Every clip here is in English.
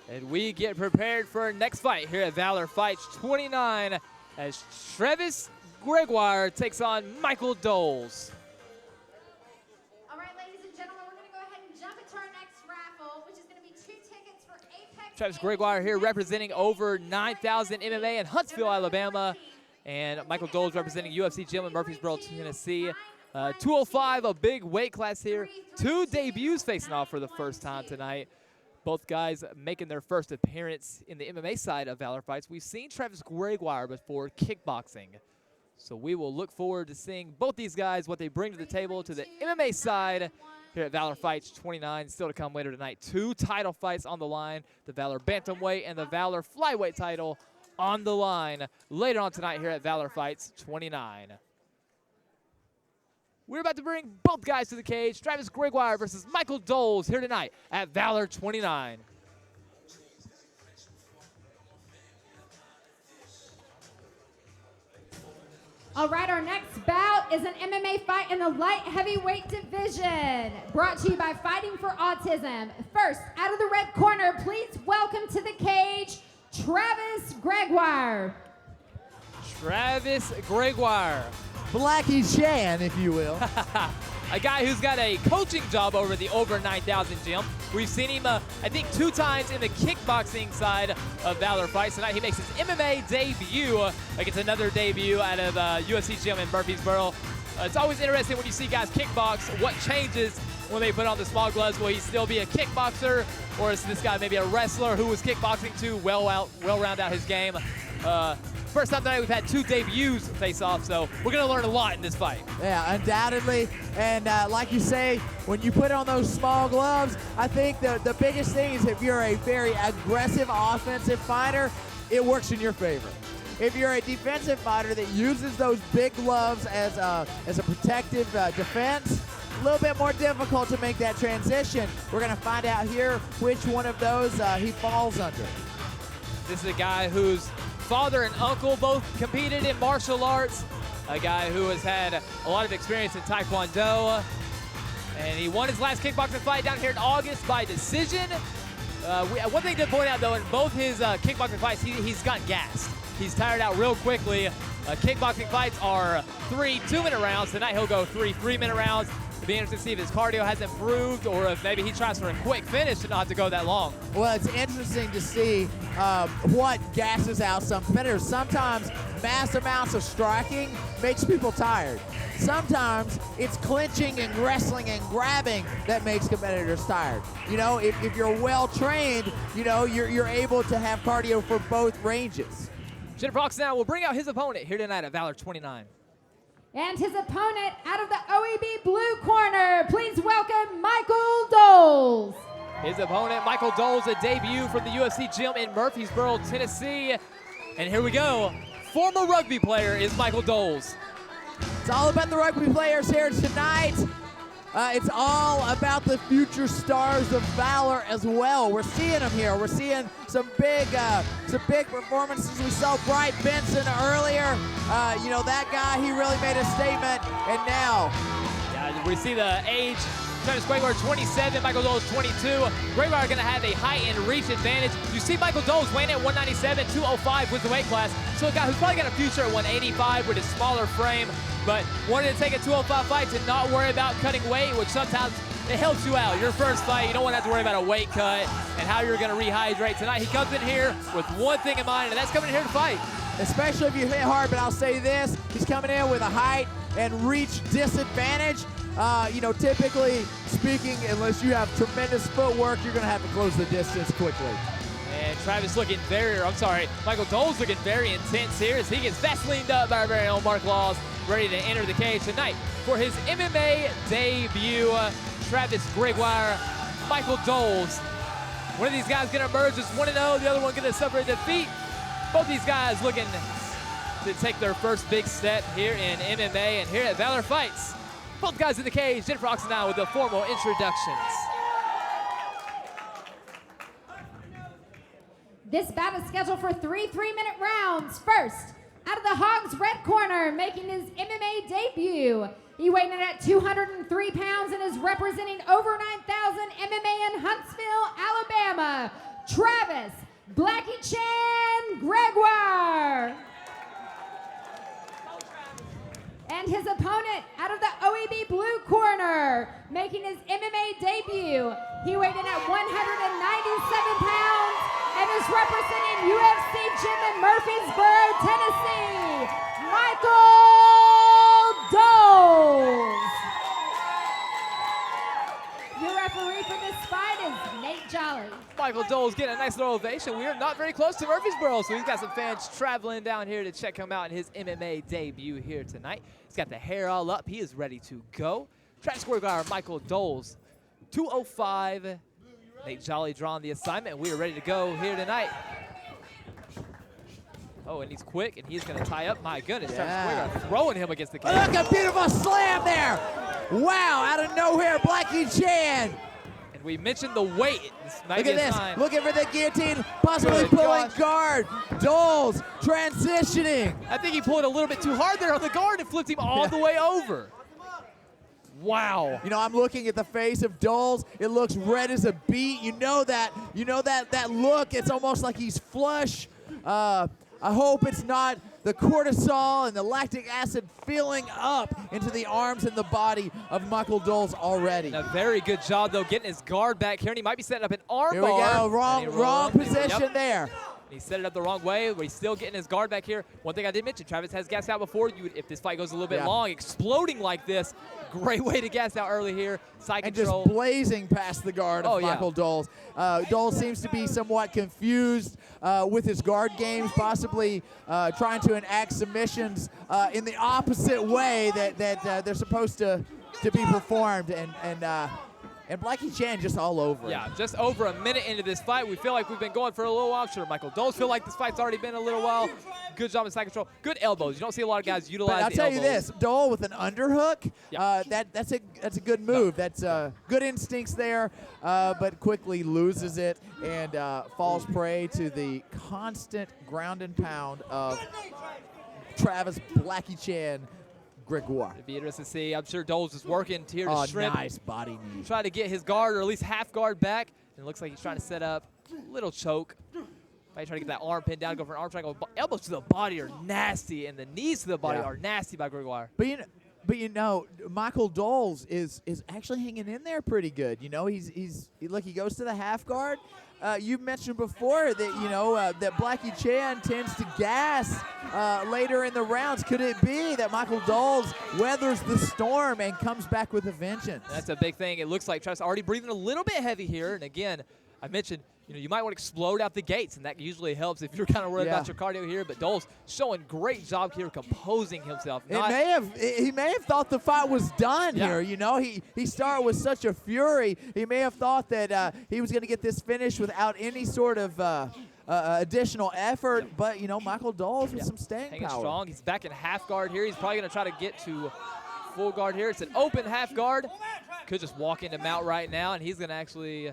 And we get prepared for our next fight here at Valor Fights 29 as Travis Gregoire takes on Michael Doles. All right, ladies and gentlemen, we're going to go ahead and jump into our next raffle, which is going to be 2 tickets for Apex. Travis Gregoire here representing over 9,000 MMA in Huntsville, Alabama. And Michael Doles representing UFC Gym in Murfreesboro, Tennessee. 205, a big weight class here. 2 debuts facing off for the first time tonight. Both guys making their first appearance in the MMA side of Valor Fights. We've seen Travis Gregoire before kickboxing. So we will look forward to seeing both these guys, what they bring to the table to the MMA side here at Valor Fights 29. Still to come later tonight. 2 title fights on the line. The Valor Bantamweight and the Valor Flyweight title on the line later on tonight here at Valor Fights 29. We're about to bring both guys to the cage. Travis Gregoire versus Michael Doles here tonight at Valor 29. All right, our next bout is an MMA fight in the light heavyweight division, brought to you by Fighting for Autism. First, out of the red corner, please welcome to the cage, Travis Gregoire. Travis Gregoire. Blackie Shan, if you will. A guy who's got a coaching job over the Over 9,000 gym. We've seen him, I think, 2 times in the kickboxing side of Valor Fights. Tonight he makes his MMA debut against another debut out of UFC Gym in Murfreesboro. It's always interesting when you see guys kickbox, what changes when they put on the small gloves. Will he still be a kickboxer, or is this guy maybe a wrestler who was kickboxing to well round out his game? First time tonight we've had 2 debuts face off, so we're going to learn a lot in this fight. Yeah, undoubtedly. And like you say, when you put on those small gloves, I think the biggest thing is if you're a very aggressive offensive fighter, it works in your favor. If you're a defensive fighter that uses those big gloves as a protective defense, a little bit more difficult to make that transition. We're going to find out here which one of those he falls under. This is a guy whose father and uncle both competed in martial arts. A guy who has had a lot of experience in Taekwondo. And he won his last kickboxing fight down here in August by decision. One thing to point out, though, in both his kickboxing fights, he's gotten gassed. He's tired out real quickly. Kickboxing fights are 3 2-minute rounds. Tonight he'll go 3 3-minute rounds. It'll be interesting to see if his cardio has improved or if maybe he tries for a quick finish to not have to go that long. Well, it's interesting to see what gasses out some competitors. Sometimes mass amounts of striking makes people tired. Sometimes it's clinching and wrestling and grabbing that makes competitors tired. You know, if you're well trained, you know, you're able to have cardio for both ranges. Jennifer Fox now will bring out his opponent here tonight at Valor 29. And his opponent out of the OEB blue corner, please welcome Michael Doles. His opponent, Michael Doles, a debut from the UFC Gym in Murfreesboro, Tennessee. And here we go. Former rugby player is Michael Doles. It's all about the rugby players here tonight. It's all about the future stars of Valor as well. We're seeing them here. We're seeing some big performances. We saw Bright Benson earlier. You know, that guy, he really made a statement. And now, yeah, we see the age. Travis Gregoire 27, Michael Doles 22. Gregoire going to have a height and reach advantage. You see Michael Doles weighing at 197, 205 with the weight class. So a guy who's probably got a future at 185 with his smaller frame, but wanted to take a 205 fight to not worry about cutting weight, which sometimes it helps you out. Your first fight, you don't want to have to worry about a weight cut and how you're going to rehydrate. Tonight he comes in here with one thing in mind, and that's coming in here to fight. Especially if you hit hard, but I'll say this, he's coming in with a height and reach disadvantage. You know, typically speaking, unless you have tremendous footwork, you're going to have to close the distance quickly. And Travis looking Michael Doles looking very intense here as he gets Vaselined up by our very own Mark Laws, ready to enter the cage tonight for his MMA debut. Travis Gregoire, Michael Doles. One of these guys going to emerge as 1-0, the other one going to suffer a defeat. Both these guys looking to take their first big step here in MMA and here at Valor Fights. Both guys in the cage, Jennifer Fox now with the formal introductions. This bout is scheduled for 3 3-minute rounds. First, out of the Hogs red corner, making his MMA debut. He weighed in at 203 pounds and is representing over 9,000 MMA in Huntsville, Alabama. Travis Blackie Chan Gregoire. And his opponent out of the OEB blue corner, making his MMA debut. He weighed in at 197 pounds and is representing UFC Gym in Murfreesboro, Tennessee, Michael Doles. Your referee for this fight is Nate Jolly. Michael Doles getting a nice little ovation. We are not very close to Murfreesboro, so he's got some fans traveling down here to check him out in his MMA debut here tonight. He's got the hair all up. He is ready to go. Track score guy, Michael Doles, 205. Nate Jolly drawing the assignment, and we are ready to go here tonight. Oh, and he's quick, and he's going to tie up. My goodness, Travis Gregoire throwing him against the cage. Look, a beautiful slam there. Wow, out of nowhere, Blackie Chan. And we mentioned the weight. This might Look be at a this. sign. Looking for the guillotine, possibly Good pulling gosh. guard. Doles transitioning. I think he pulled a little bit too hard there on the guard and flipped him all the way over. Wow. You know, I'm looking at the face of Doles. It looks red as a beet. You know that look. It's almost like he's flush. I hope it's not the cortisol and the lactic acid filling up into the arms and the body of Michael Doles already. And a very good job, though, getting his guard back here. And he might be setting up an arm Here we bar. go. Wrong position Yep. there. And he set it up the wrong way, but he's still getting his guard back here. One thing I did mention, Travis has gassed out before. If this fight goes a little bit long, exploding like this, great way to gas out early here. Side And control. just blazing past the guard of Michael Doles. Doles seems to be somewhat confused with his guard games, possibly trying to enact submissions in the opposite way that they're supposed to be performed. And Blackie Chan just all over Yeah, him. just over a minute into this fight. We feel like we've been going for a little while. I'm sure Michael Doles feel like this fight's already been a little while. Good job in side control. Good elbows. You don't see a lot of guys utilize But I'll the tell you elbows. this, Dole with an underhook, that's a good move. That's good instincts there, but quickly loses it and falls prey to the constant ground and pound of Travis Blackie Chan Gregoire. It'd be interesting to see. I'm sure Doles is working here to shrimp. Nice body knee. Try to get his guard, or at least half guard back. And it looks like he's trying to set up a little choke. Might try to get that arm pinned down, go for an arm triangle. Elbows to the body are nasty, and the knees to the body are nasty by Gregoire. But you know, Michael Doles is actually hanging in there pretty good. You know, look, he goes to the half guard. You mentioned before that that Blackie Chan tends to gas later in the rounds. Could it be that Michael Doles weathers the storm and comes back with a vengeance? That's a big thing. It looks like Travis already breathing a little bit heavy here. And again, I mentioned, you might want to explode out the gates, and that usually helps if you're kind of worried about your cardio here. But Doles showing great job here, composing himself. He may have thought the fight was done here. You know, he started with such a fury. He may have thought that he was going to get this finish without any sort of additional effort. But Michael Doles with some staying Hanging power. strong. He's back in half guard here. He's probably going to try to get to full guard here. It's an open half guard. Could just walk into mount right now, and he's going to actually.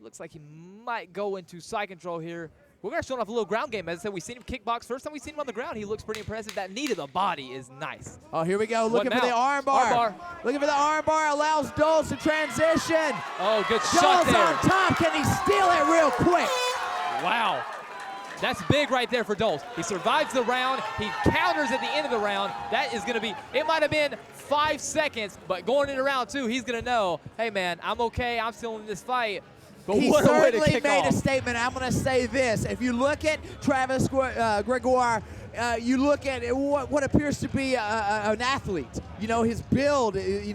Looks like he might go into side control here. We're going to show off a little ground game. As I said, we've seen him kickbox. First time we've seen him on the ground, he looks pretty impressive. That knee to the body is nice. Oh, here we go. Looking for the arm bar. Looking for the arm bar. Allows Doles to transition. Oh, good shot Doles there. on top. Can he steal it real quick? Wow. That's big right there for Doles. He survives the round. He counters at the end of the round. That is going to be, it might have been 5 seconds, but going into round 2, he's going to know, hey, man, I'm okay. I'm still in this fight. But He what a way to certainly kick made off. a statement. I'm going to say this. If you look at Travis Gregoire, you look at what appears to be an athlete. His build, he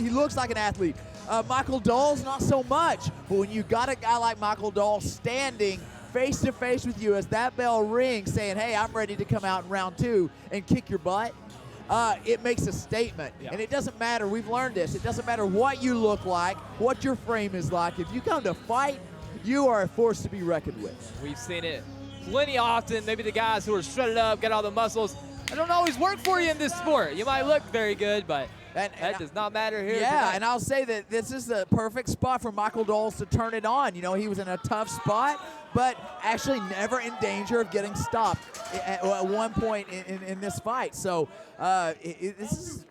looks like an athlete. Michael Doles, not so much. But when you got a guy like Michael Doles standing face-to-face with you as that bell rings saying, hey, I'm ready to come out in round 2 and kick your butt, it makes a statement. And it doesn't matter. We've learned this. It doesn't matter what you look like, what your frame is like. If you come to fight, you are a force to be reckoned with. We've seen it plenty often. Maybe the guys who are shredded up, got all the muscles, that don't always work for you in this sport. You might look very good, but that does not matter here. Yeah, tonight. and I'll say that this is the perfect spot for Michael Doles to turn it on. He was in a tough spot, but actually never in danger of getting stopped at one point in this fight. So this is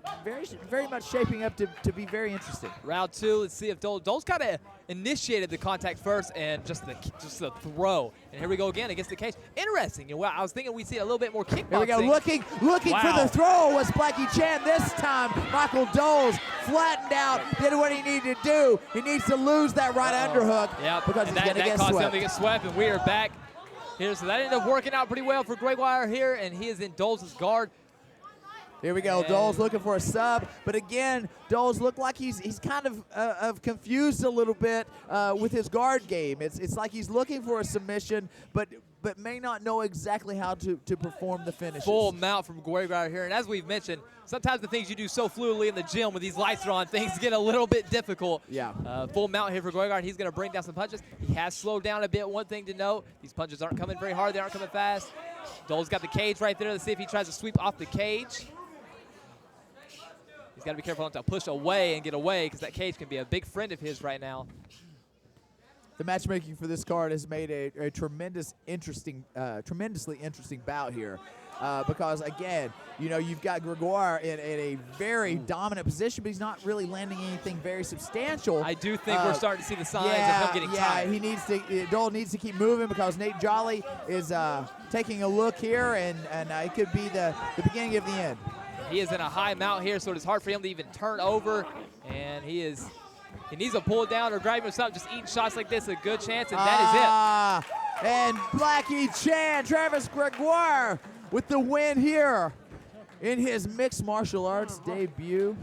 very much shaping up to be very interesting. Round 2, let's see if Doles kind of initiated the contact first and just the throw. And here we go again against the cage. Interesting. You know, I was thinking we'd see a little bit more kickboxing. Here we go, looking for the throw was Blackie Chan. This time, Michael Doles flattened out, did what he needed to do. He needs to lose that right underhook because he's going to get caused swept. him to get swept, and we are back here. So that ended up working out pretty well for Gregoire here, and he is in Doles' guard. Here we go, Doles looking for a sub, but again, Doles looked like he's kind of confused a little bit with his guard game. It's like he's looking for a submission, but may not know exactly how to perform the finishes. Full mount from Gregoire here, and as we've mentioned, sometimes the things you do so fluidly in the gym when these lights are on, things get a little bit difficult. Yeah. Full mount here for Gregoire, and he's going to bring down some punches. He has slowed down a bit. One thing to note, these punches aren't coming very hard. They aren't coming fast. Doles got the cage right there. Let's see if he tries to sweep off the cage. He's got to be careful not to push away and get away because that cage can be a big friend of his right now. The matchmaking for this card has made a tremendously interesting bout here. Because again, you know, you've got Gregoire in a very dominant position, but he's not really landing anything very substantial. I do think we're starting to see the signs of him getting tired. Doles needs to keep moving because Nate Jolly is taking a look here, and it could be the beginning of the end. He is in a high mount here, so it's hard for him to even turn over, and he needs to pull down or grab himself. Just eating shots like this, a good chance, and that is it. And Blackie Chan, Travis Gregoire, with the win here in his mixed martial arts debut.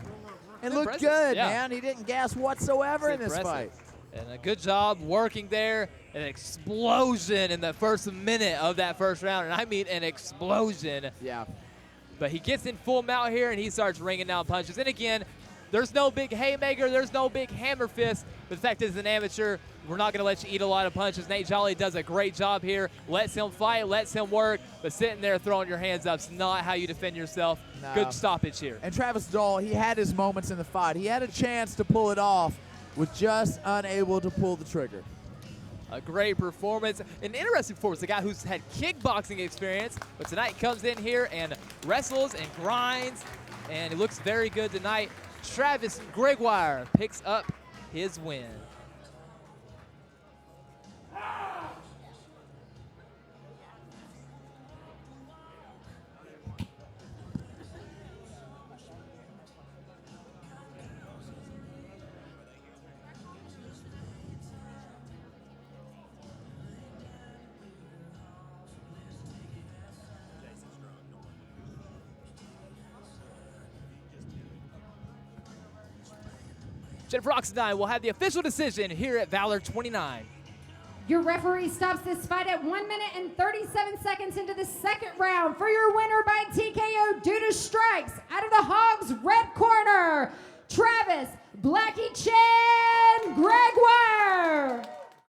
And looked good, man. He didn't gas whatsoever in this fight. And a good job working there. An explosion in the first minute of that first round, and I mean an explosion. Yeah. But he gets in full mount here, and he starts ringing down punches. And again, there's no big haymaker, there's no big hammer fist. But the fact is, as an amateur, we're not going to let you eat a lot of punches. Nate Jolly does a great job here. Lets him fight, lets him work. But sitting there throwing your hands up is not how you defend yourself. No. Good stoppage here. And Travis Doles, he had his moments in the fight. He had a chance to pull it off, was just unable to pull the trigger. A great performance, an interesting performance. A guy who's had kickboxing experience, but tonight comes in here and wrestles and grinds, and he looks very good tonight. Travis Gregoire picks up his win. Jennifer Oxendine will have the official decision here at Valor 29. Your referee stops this fight at 1 minute and 37 seconds into the second round for your winner by TKO due to strikes out of the Hogs red corner, Travis Blackie Chan.